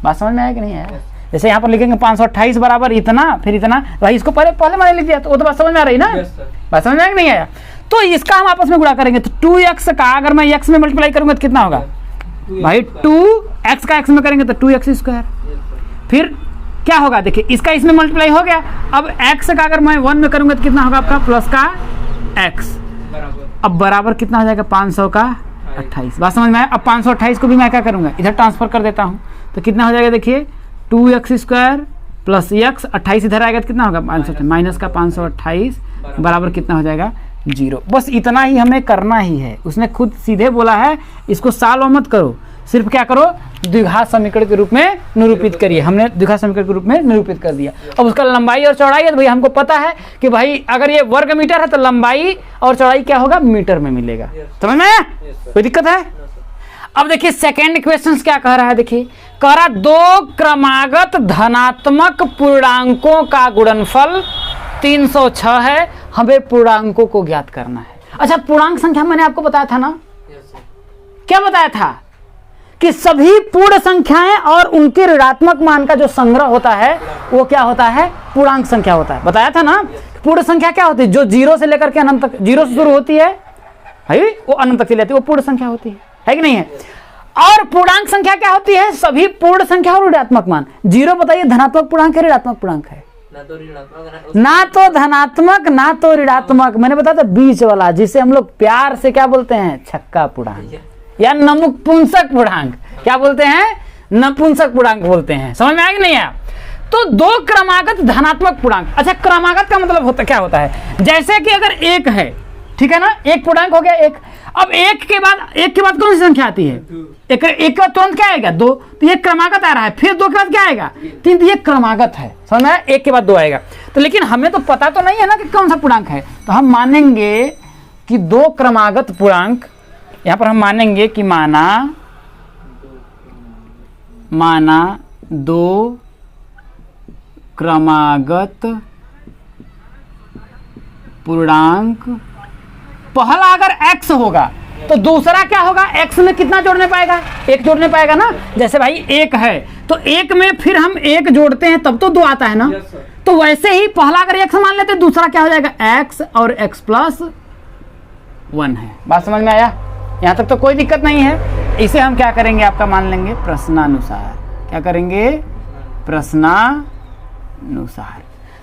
बात समझ में आया कि नहीं आया? जैसे यहाँ पर लिखेंगे 528 बराबर इतना, फिर इतना, भाई इसको पहले मान लीजिए, तो वो तो बात समझ में आ रही ना। बात समझ में आया कि नहीं आया? तो इसका हम आपस में गुणा करेंगे, तो 2x का अगर मैं x में मल्टीप्लाई करूंगा तो कितना होगा भाई, 2x का x में करेंगे तो 2x²। फिर क्या होगा, देखिए इसका इसमें मल्टीप्लाई हो गया। अब x का अगर मैं 1 में करूंगा तो कितना होगा आपका, प्लस का x, अब बराबर कितना हो जाएगा, 528। बात समझ में आया? अब 528 को भी मैं क्या करूंगा, इधर ट्रांसफर कर देता हूं, तो कितना हो जाएगा, देखिए 2x² प्लस x, 28 इधर आएगा तो कितना होगा, 528 माइनस का 528 बराबर कितना हो जाएगा, 0। बस इतना ही हमें करना ही है। उसने खुद सीधे बोला है इसको सॉल्व मत करो, सिर्फ क्या करो, द्विघात समीकरण के रूप में निरूपित करिए। हमने द्विघात समीकरण के रूप में निरूपित कर दिया। अब उसका लंबाई और चौड़ाई है, तो भाई हमको पता है कि भाई अगर ये वर्ग मीटर है तो लंबाई और चौड़ाई क्या होगा, मीटर में मिलेगा। समझ में आया? कोई दिक्कत है? अब देखिए सेकेंड क्वेश्चन क्या कह रहा है, देखिए कह रहा 2 क्रमागत धनात्मक पूर्णांकों का गुणनफल 306 है, हमें पूर्णांकों को ज्ञात करना है। अच्छा, पूर्णांक संख्या मैंने आपको बताया था ना, क्या बताया था कि सभी पूर्ण संख्याएं और उनके ऋणात्मक मान का जो संग्रह होता है वो क्या होता है, पूर्णांक संख्या होता है। बताया था ना, पूर्ण संख्या क्या होती है, जो 0 से लेकर के अनंत तक, 0 से शुरू होती है भाई वो अनंत तक चली जाती है, वो पूर्ण संख्या होती है कि नहीं है? और पूर्णांक संख्या क्या होती है, सभी पूर्ण संख्या और ऋणात्मक मान। 0 बताइए धनात्मक पूर्णांक है, ऋणात्मक पूर्णांक है? ना तो धनात्मक ना तो ऋणात्मक, मैंने बताया था बीच वाला, जिसे हम लोग प्यार से क्या बोलते हैं, छक्का पूर्णांक या नपुंसक पूर्णांक। क्या बोलते हैं, नपुंसक पूर्णांक बोलते हैं। समझ में आया कि नहीं आया? तो 2 क्रमागत धनात्मक पूर्णांक। अच्छा, क्रमागत का मतलब होता क्या होता है, जैसे कि अगर 1 है, ठीक है ना, एक पूर्णांक हो गया 1। अब 1 के बाद कौन सी संख्या आती है, एक के बाद तुरंत क्या आएगा, 2, तो ये क्रमागत आ रहा है। फिर 2 के बाद क्या आएगा, 3, तो ये क्रमागत है। समझ में आया? 1 के बाद 2 आएगा। तो लेकिन हमें तो पता तो नहीं है ना कि कौन सा पूर्णांक है, तो हम मानेंगे कि 2 क्रमागत पूर्णांक, यहां पर हम मानेंगे कि माना 2 क्रमागत पूर्णांक, पहला अगर x होगा तो दूसरा क्या होगा, x में कितना जोड़ने पाएगा, 1 जोड़ने पाएगा ना। जैसे भाई 1 है तो 1 में फिर हम 1 जोड़ते हैं तब तो 2 आता है ना। तो वैसे ही पहला अगर x मान लेते हैं, दूसरा क्या हो जाएगा, x और x + 1 है। बात समझ में आया? यहां तक तो कोई दिक्कत नहीं है। इसे हम क्या करेंगे, आपका मान लेंगे प्रश्नानुसार। क्या करेंगे, प्रश्नानुसार।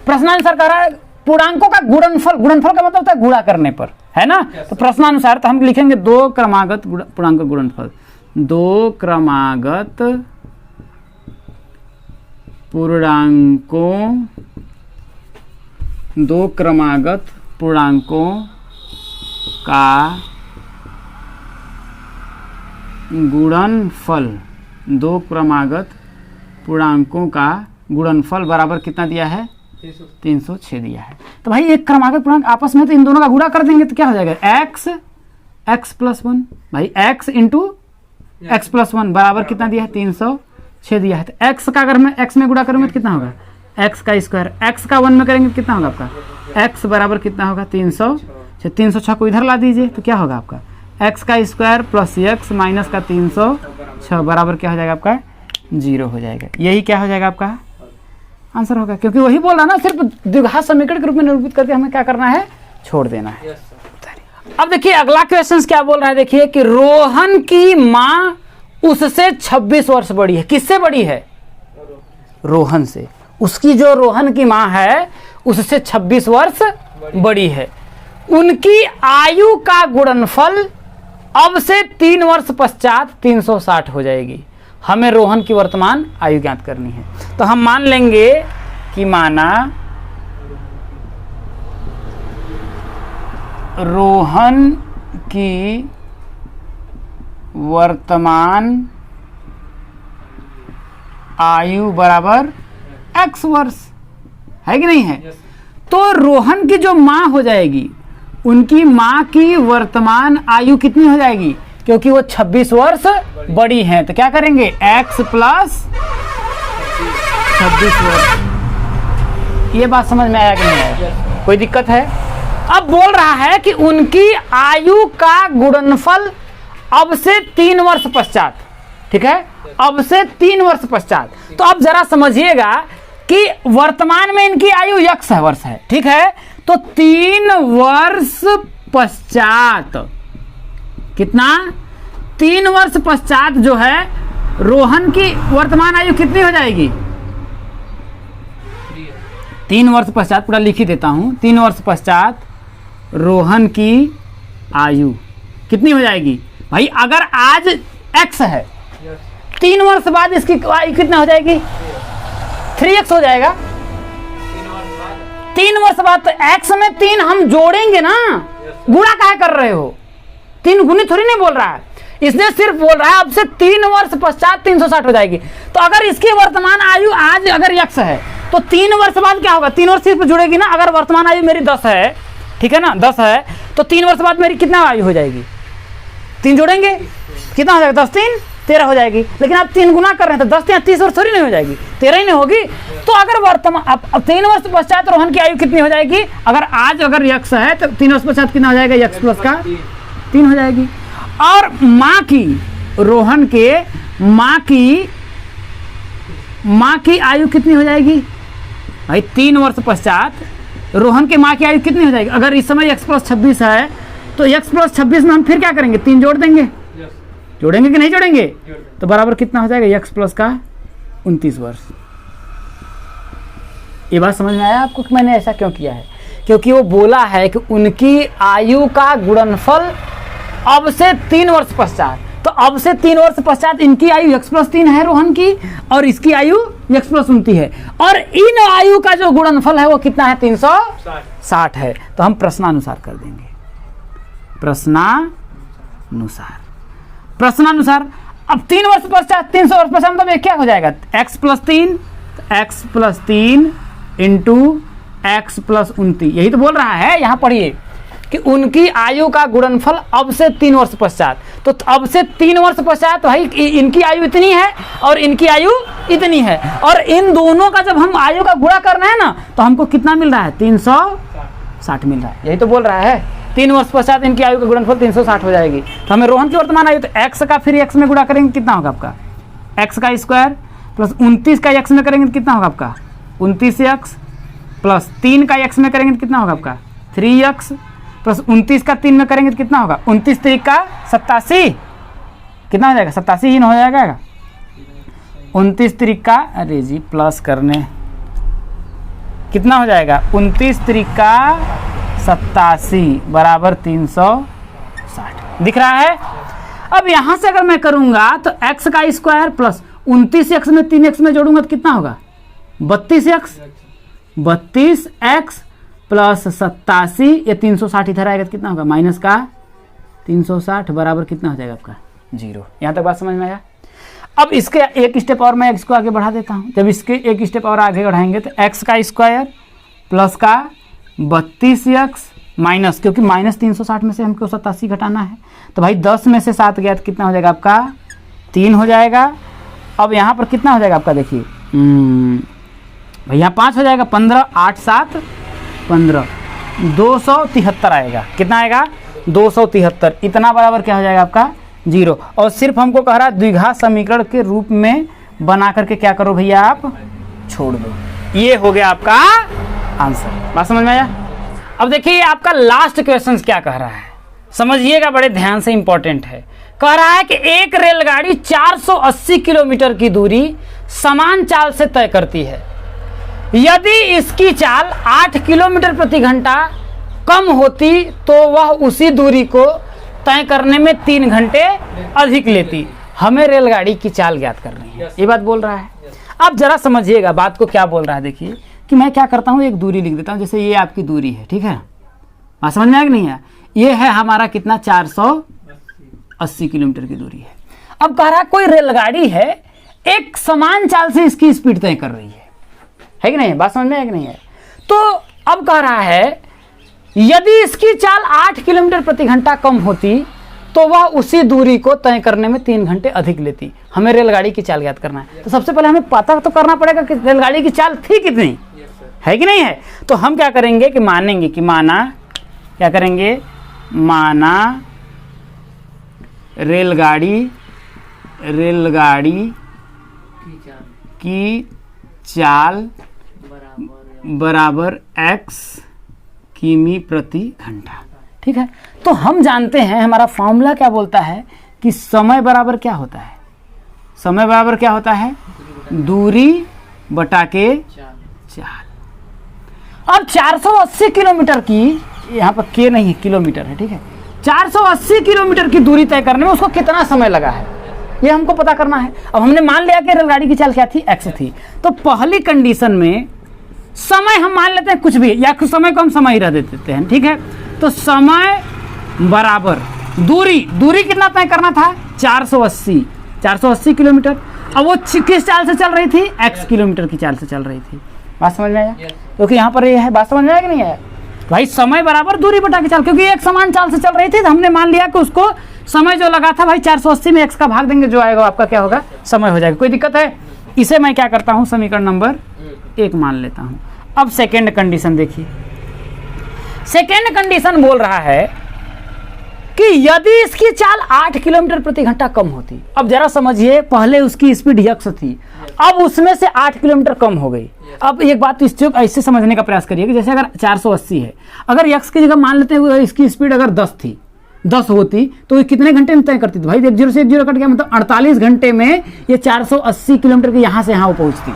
प्रश्नानुसार कह रहा है पूर्णांकों का गुणनफल, गुणनफल का मतलब होता है गुणा करने पर, है ना। तो प्रश्नानुसार तो हम लिखेंगे 2 क्रमागत पूर्णांक गुणनफल, 2 क्रमागत पूर्णांकों, 2 क्रमागत पूर्णांकों का गुणनफल, 2 क्रमागत पूर्णांकों का गुणनफल बराबर कितना दिया है, 306 दिया है। तो भाई एक क्रमागत पूर्णांक आपस में, तो इन दोनों का गुणा कर देंगे तो क्या हो जाएगा, x + 1, भाई x × x + 1 बराबर कितना दिया है, 306 दिया है। तो x का अगर मैं x में गुणा करूंगा तो कितना होगा, x², x का 1 में करेंगे तो कितना होगा आपका, x बराबर कितना होगा, 306। 306 को इधर ला दीजिए तो क्या होगा आपका, x² + x माइनस का 306 बराबर क्या हो जाएगा आपका, 0 हो जाएगा। यही क्या हो जाएगा आपका आंसर होगा, क्योंकि वही बोल रहा ना, सिर्फ द्विघात समीकरण के रूप में निरूपित करके हमें क्या करना है, छोड़ देना है। अब देखिए अगला क्वेश्चन क्या बोल रहा है, देखिए कि रोहन की माँ उससे 26 वर्ष बड़ी है। किससे बड़ी है? रोहन से। उसकी जो रोहन की माँ है उससे 26 वर्ष बड़ी है। उनकी आयु का गुणनफल अब से 3 वर्ष पश्चात 360 हो जाएगी। हमें रोहन की वर्तमान आयु ज्ञात करनी है। तो हम मान लेंगे कि माना रोहन की वर्तमान आयु बराबर x वर्ष है कि नहीं है? तो रोहन की जो माँ हो जाएगी, उनकी माँ की वर्तमान आयु कितनी हो जाएगी? क्योंकि वो 26 वर्ष बड़ी हैं, तो क्या करेंगे? x प्लस 26 वर्ष। ये बात समझ में आया कि नहीं आया? कोई दिक्कत है? अब बोल रहा है कि उनकी आयु का गुणनफल अब से 3 वर्ष पश्चात, ठीक है, अब से 3 वर्ष पश्चात। तो अब जरा समझिएगा कि वर्तमान में इनकी आयु x है, वर्ष है, ठीक है, तो 3 वर्ष पश्चात कितना? 3 वर्ष पश्चात जो है रोहन की वर्तमान आयु कितनी हो जाएगी? 3 वर्ष पश्चात, पूरा लिख ही देता हूं, 3 वर्ष पश्चात रोहन की आयु कितनी हो जाएगी? भाई अगर आज x है, 3 वर्ष बाद इसकी आयु कितना हो जाएगी? 3x हो जाएगा। 3 वर्ष बाद तो x में 3 हम जोड़ेंगे ना, गुणा काहे कर रहे हो? 3 गुनी थोड़ी नहीं बोल रहा है, इसने सिर्फ बोल रहा है अब से 3 वर्ष पश्चात 360 हो जाएगी। तो अगर इसकी वर्तमान आयु आज अगर x है तो 3 वर्ष बाद क्या होगा? 3 वर्ष सिर्फ जुड़ेगी ना। अगर वर्तमान आयु मेरी 10 है, ठीक है ना, 10 है, तो 3 वर्ष बाद मेरी कितना आयु हो जाएगी? 3 जोड़ेंगे कितना हो जाएगा? 10 3 13 हो जाएगी। लेकिन आप 3 गुना कर रहे हैं तो 10 3 30 वर्ष थोड़ी नहीं हो जाएगी, 13 ही नहीं होगी। तो अगर वर्तमान अब 3 वर्ष पश्चात रोहन की आयु कितनी हो जाएगी? अगर आज अगर x है तो 3 वर्ष पश्चात कितना हो जाएगा? x प्लस का 3 हो जाएगी। और माँ की, रोहन के माँ की आयु कितनी हो जाएगी? भाई 3 वर्ष पश्चात रोहन के माँ की आयु कितनी हो जाएगी? अगर इस समय x प्लस 26 है तो x प्लस 26 में हम फिर क्या करेंगे? 3 जोड़ देंगे। जोड़ेंगे कि नहीं जोड़ेंगे? तो बराबर कितना हो जाएगा? x प्लस का 29 वर्ष। ये बात समझ में आया आपको कि मैंने ऐसा क्यों किया है? क्योंकि वो बोला है कि उनकी आयु का गुणनफल अब से 3 वर्ष पश्चात। तो अब से 3 वर्ष पश्चात इनकी आयु x प्लस 3 है रोहन की, और इसकी आयु x प्लस 29 है, और इन आयु का जो गुणनफल है वो कितना है? 360 है। तो हम प्रश्नानुसार कर देंगे, प्रश्नानुसार। अब 3 वर्ष पश्चात 300 वर्ष पश्चात मतलब ये क्या हो जाएगा? x plus 3 into x plus 29। यही तो बोल रहा है, यहाँ पढ़िए कि उनकी आयु का गुणनफल अब से 3 वर्ष पश्चात। तो अब से 3 वर्ष पश्चात भाई इनकी आयु इतनी है और इनकी आयु इतनी है, और इन दोनों का जब हम आयु का गुणा करना है ना तो हमको कितना मिल रहा है? 360 मिल रहा है। यही तो बोल रहा है, 3 वर्ष पश्चात इनकी आयु का गुणनफल 360 हो जाएगी। तो हमें रोहन की वर्तमान आयु, तो x का फिर x में गुणा करेंगे कितना होगा आपका? x का स्क्वायर प्लस 29 का x में करेंगे तो कितना होगा आपका? 29x प्लस 3 का x में करेंगे तो कितना होगा आपका? 3x प्लस 29 का 3 में करेंगे तो कितना होगा? 29 3 का 87, कितना हो जाएगा? 87 ही हो जाएगा। 29 3 का, अरे जी प्लस करने, कितना हो जाएगा? 29 3 का 87 बराबर 360 दिख रहा है। अब यहां से अगर मैं करूंगा तो x का स्क्वायर प्लस 29x में 3x में जोड़ूंगा तो कितना होगा? 32x प्लस 87, ये 360 इधर आएगा तो कितना होगा? माइनस का 360 बराबर कितना हो जाएगा आपका? 0। यहाँ तक बात समझ में आया? अब इसके एक स्टेप और मैं x को आगे बढ़ा देता हूँ। जब इसके एक स्टेप और आगे बढ़ाएंगे तो x का स्क्वायर प्लस का 32x माइनस, क्योंकि माइनस 360 में से हमको 87 घटाना है, तो भाई 10 में से 7 गया तो कितना हो जाएगा आपका? 3 हो जाएगा। अब यहाँ पर कितना हो जाएगा आपका? देखिए भैया 5 हो जाएगा, 15 8 7 15, 273 आएगा। कितना आएगा? 273। इतना बराबर क्या हो जाएगा आपका? 0। और सिर्फ हमको कह रहा है द्विघात समीकरण के रूप में बना करके क्या करो भैया? आप छोड़ दो। ये हो गया आपका आंसर। बात समझ में आया? अब देखिए आपका लास्ट क्वेश्चन क्या कह रहा है। समझिएगा, बड़े ध्यान से इंपॉर्टेंट है। कह रहा है कि एक रेलगाड़ी 480 किलोमीटर की दूरी समान चाल से तय करती है। यदि इसकी चाल 8 किलोमीटर प्रति घंटा कम होती तो वह उसी दूरी को तय करने में 3 घंटे अधिक लेती। हमें रेलगाड़ी की चाल ज्ञात करनी है, ये बात बोल रहा है। अब जरा समझिएगा बात को, क्या बोल रहा है। देखिए कि मैं क्या करता हूँ, एक दूरी लिख देता हूँ। जैसे ये आपकी दूरी है, ठीक है, बात समझ में आया कि नहीं है। ये है हमारा कितना, 480 किलोमीटर की दूरी है। अब कह रहा है कोई रेलगाड़ी है, एक समान चाल से इसकी स्पीड तय कर रही है कि नहीं, बात समझ में आया कि नहीं है। तो अब कह रहा है यदि इसकी चाल 8 किलोमीटर प्रति घंटा कम होती तो वह उसी दूरी को तय करने में 3 घंटे अधिक लेती। हमें रेलगाड़ी की चाल ज्ञात करना है, तो सबसे पहले हमें पता तो करना पड़ेगा कि रेलगाड़ी की चाल थी कितनी, है कि नहीं है। तो हम क्या करेंगे कि मानेंगे कि माना, क्या करेंगे, माना रेलगाड़ी की चाल बराबर x किमी प्रति घंटा, ठीक है। तो हम जानते हैं हमारा फॉर्मूला क्या बोलता है कि समय बराबर क्या होता है, समय बराबर क्या होता है, दूरी बटा के चाल। अब 480 किलोमीटर की, यहाँ पर के नहीं है, किलोमीटर है, ठीक है। 480 किलोमीटर की दूरी तय करने में उसको कितना समय लगा है, ये हमको पता करना है। अब हमने मान लिया कि रेलगाड़ी की चाल क्या थी, x थी। तो पहली कंडीशन में समय हम मान लेते हैं कुछ भी, या कुछ समय को हम समय ही रह देते हैं, ठीक है। तो समय बराबर दूरी कितना तय करना था, 480 किलोमीटर। अब वो किस चाल से चल रही थी, x किलोमीटर की चाल से चल रही थी। बात समझ में आया, क्योंकि यहाँ पर ये है, बात समझ में आया कि नहीं आया भाई। समय बराबर दूरी बटा के चाल, क्योंकि एक समान चाल से चल रही थी तो हमने मान लिया कि उसको समय जो लगा था भाई 480 में x का भाग देंगे, जो आएगा आपका क्या होगा, समय हो जाएगा। कोई दिक्कत है। इसे मैं क्या करता हूँ, समीकरण नंबर 1 मान लेता हूँ। अब सेकेंड कंडीशन देखिए, सेकेंड कंडीशन बोल रहा है कि यदि इसकी चाल 8 किलोमीटर प्रति घंटा कम होती। अब जरा समझिए, पहले उसकी स्पीड यक्स थी, अब उसमें से 8 किलोमीटर कम हो गई। अब एक बात इस चीज ऐसे समझने का प्रयास करिए कि जैसे अगर 480 है, अगर यक्स की जगह मान लेते हैं इसकी स्पीड अगर 10 होती तो ये कितने घंटे में तय करती थी भाई, 1 0 से 1 0 कट गया, मतलब 48 घंटे में ये 480 किलोमीटर के यहाँ से यहाँ पहुंचती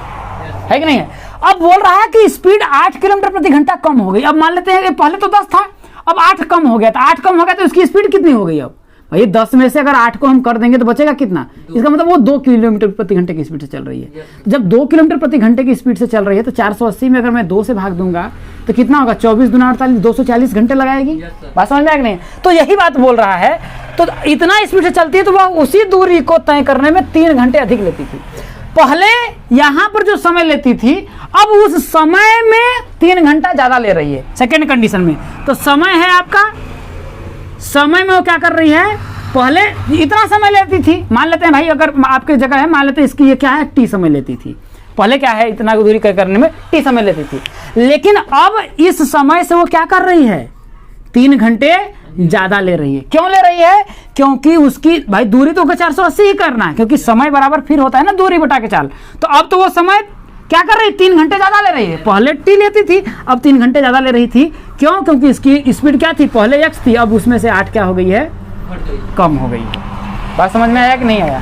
है कि नहीं है। अब बोल रहा है कि स्पीड 8 किलोमीटर प्रति घंटा कम हो गई। अब मान लेते हैं पहले तो 10 था, अब 8 कम हो गया, तो 8 कम हो गया तो इसकी स्पीड कितनी हो गई। अब भाई 10 में से अगर 8 को हम कर देंगे तो बचेगा कितना, इसका मतलब वो 2 किलोमीटर प्रति घंटे की स्पीड से चल रही है। जब 2 किलोमीटर प्रति घंटे की स्पीड से चल रही है तो 480 में अगर मैं 2 से भाग दूंगा तो कितना होगा, 24 दूना 48, 240 घंटे लगाएगी। बात समझ में आ गई नहीं। तो यही बात बोल रहा है, तो इतना स्पीड से चलती है तो वह उसी दूरी को तय करने में 3 घंटे अधिक लेती थी। पहले यहां पर जो समय लेती थी, अब उस समय में 3 घंटा ज्यादा ले रही है सेकेंड कंडीशन में। तो समय है आपका, समय में वो क्या कर रही है, पहले इतना समय लेती थी, मान लेते हैं भाई अगर आपकी जगह है, मान लेते हैं इसकी ये क्या है, टी समय लेती थी। पहले क्या है, इतना दूरी तय करने में टी समय लेती थी, लेकिन अब इस समय से वो क्या कर रही है, 3 घंटे ज्यादा ले रही है। क्यों ले रही है, क्योंकि उसकी भाई दूरी तो 480 ही करना है, क्योंकि समय बराबर फिर होता है ना दूरी बटा के चाल। तो अब तो वो समय क्या कर रही है, 3 घंटे ज्यादा ले रही है। पहले टी लेती थी, अब 3 घंटे ज्यादा ले रही थी। क्यों, क्योंकि इसकी स्पीड क्या थी, पहले x थी, अब उसमें से 8 क्या हो गई है, कम हो गई है। बात समझ में आया कि नहीं आया,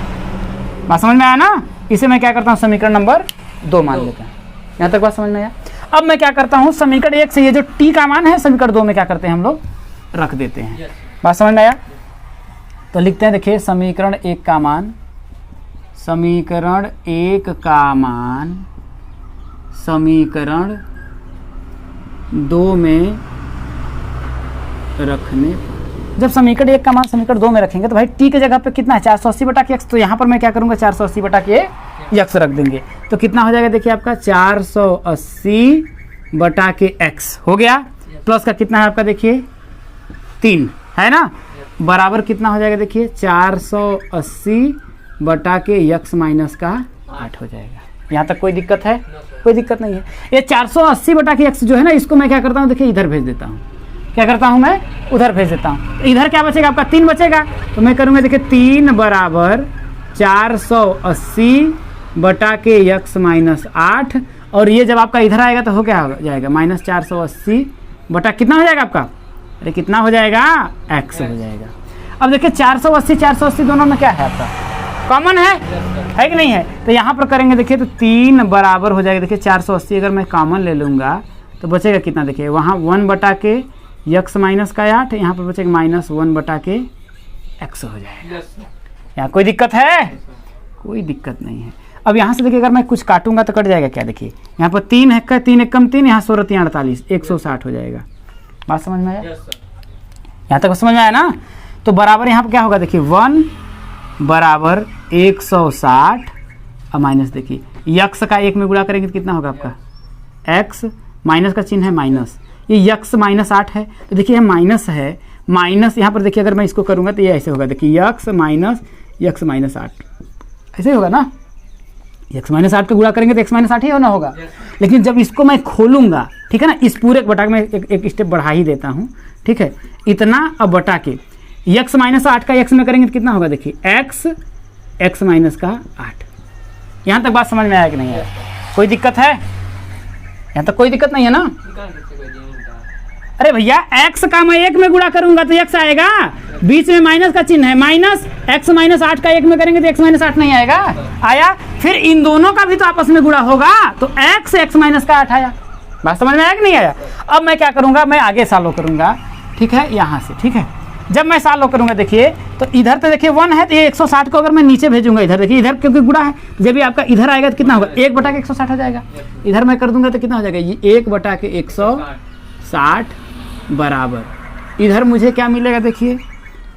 बात समझ में आया ना। इसे मैं क्या करता हूँ, समीकरण नंबर 2 मान लेते हैं। यहाँ तक बात समझ में आया। अब मैं क्या करता हूँ, समीकरण 1 से ये जो टी का मान है, समीकरण 2 में क्या करते हैं हम लोग, रख देते हैं। बात समझ में आया। तो लिखते हैं, देखिए समीकरण 1 का मान, समीकरण 1 का मान समीकरण 2 में रखने, जब समीकरण 1 का मान समीकरण 2 में रखेंगे तो भाई टी के जगह पे कितना है, 480 बटा के x। तो यहाँ पर मैं क्या करूँगा, 480 बटा के x रख देंगे। तो कितना हो जाएगा, देखिए आपका 480 बटा के x हो गया, प्लस का कितना है आपका, देखिए 3 है ना, बराबर कितना हो जाएगा, देखिए 480 बटा के x माइनस का 8 हो जाएगा। यहाँ तक कोई दिक्कत है, कोई दिक्कत नहीं है। ये 480 बटा के x जो है ना, इसको मैं क्या करता हूँ, देखिए इधर भेज देता हूँ। क्या करता हूँ मैं, उधर भेज देता हूँ। इधर क्या बचेगा आपका, 3 बचेगा। तो मैं करूँगा, देखिए 3 बराबर 480 बटा के x माइनस 8, और ये जब आपका इधर आएगा तो हो क्या हो जाएगा, माइनस 480 बटा कितना हो जाएगा आपका अरे कितना हो जाएगा, x हो जाएगा। अब देखिए 480 दोनों में क्या है आपका, कॉमन है कि नहीं है। तो यहाँ पर करेंगे देखिए तो 3 बराबर हो जाएगा। देखिए 480 अगर मैं कॉमन ले लूँगा तो बचेगा कितना, देखिए वहाँ 1 बटा के x माइनस का 8, यहाँ पर बचेगा -1 बटा के x हो जाएगा। यहाँ कोई दिक्कत है, कोई दिक्कत नहीं है। अब यहाँ से देखिए अगर मैं कुछ काटूंगा तो कट जाएगा क्या, देखिए यहाँ पर 3 है, 3 एक कम 3, यहाँ 16 3 48, 160 हो जाएगा। बात समझ में आया, यहाँ तक समझ में आया ना। तो बराबर यहाँ पर क्या होगा, देखिए 1 बराबर 160 और माइनस देखिए यक्स का 1 में गुणा करेंगे तो कितना होगा आपका, x माइनस का चिन्ह है माइनस, ये यक्स -8 है। तो देखिए यह माइनस है, माइनस यहाँ पर देखिए अगर मैं इसको करूँगा तो ये ऐसे होगा, देखिए यक्स माइनस 8 ऐसे होगा ना। x -8 का गुणा करेंगे तो x -8 ही होना होगा। लेकिन जब इसको मैं खोलूँगा, ठीक है ना, इस पूरे बटा के मैं एक स्टेप बढ़ा ही देता हूँ, ठीक है, इतना अब बटा के x -8 का x में करेंगे तो कितना होगा, देखिए x माइनस का 8। यहाँ तक बात समझ में आया कि नहीं आया, कोई दिक्कत है, यहाँ तक कोई दिक्कत नहीं है ना। अरे भैया x का मैं 1 में गुणा करूंगा तो x आएगा, बीच में माइनस का चिन्ह है, माइनस x -8 का 1 में करेंगे तो x -8 नहीं आएगा, आया। फिर इन दोनों का भी तो आपस में गुणा होगा तो x माइनस का 8 आया। बात समझ में आया कि नहीं आया। अब मैं क्या करूंगा, मैं आगे सॉल्व करूंगा, ठीक है, यहाँ से, ठीक है। जब मैं सॉल्व करूंगा देखिए तो इधर तो देखिए 1 है, तो ये 160 को अगर मैं नीचे भेजूंगा इधर, देखिए इधर क्योंकि गुणा है, जब भी आपका इधर आएगा तो कितना होगा, 1 बटा के 160 हो जाएगा। इधर मैं कर दूंगा तो कितना हो जाएगा, ये 1 बटा के 160 बराबर इधर मुझे क्या मिलेगा, देखिए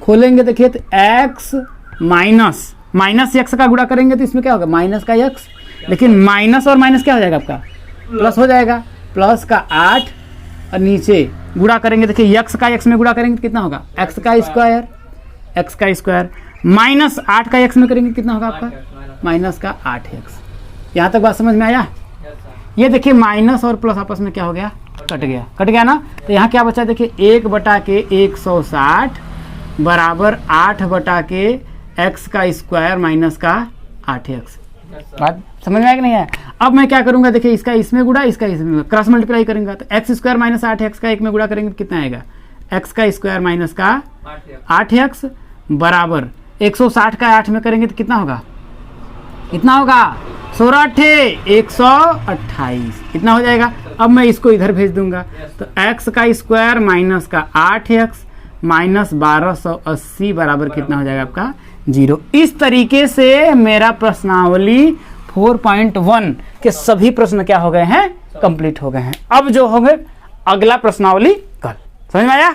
खोलेंगे देखिए तो x माइनस x का गुणा करेंगे तो इसमें क्या होगा, माइनस का x, लेकिन माइनस और माइनस क्या हो जाएगा आपका, प्लस हो जाएगा, प्लस का 8 और नीचे गुणा करेंगे देखिए x का x में गुणा करेंगे तो कितना होगा, x का स्क्वायर माइनस 8 का x में करेंगे कितना होगा आपका, माइनस का 8x। यहाँ तक बात समझ में आया। ये देखिए माइनस और प्लस आपस में क्या हो गया, कट गया ना। तो यहाँ क्या बचा, देखिए 1 बटा के 160 बराबर 8 बटा के x का स्क्वायर माइनस का 8x। बात समझ में आया कि नहीं है। अब मैं क्या करूंगा, देखिए इसका इसमें गुणा, इसका इसमें क्रॉस मल्टीप्लाई करेंगे तो x स्क्वायर माइनस 8x का 1 में गुणा करेंगे तो कितना आएगा, x का स्क्वायर माइनस का 8x बराबर 160 का 8 में करेंगे तो कितना होगा, 16 128 इतना हो जाएगा। अब मैं इसको इधर भेज दूंगा तो x का स्क्वायर माइनस का 8x माइनस 1280 बराबर कितना हो जाएगा आपका 0। इस तरीके से मेरा प्रश्नावली 4.1 के सभी प्रश्न क्या हो गए हैं, कंप्लीट हो गए हैं। अब जो होंगे अगला प्रश्नावली कल, समझ में आया।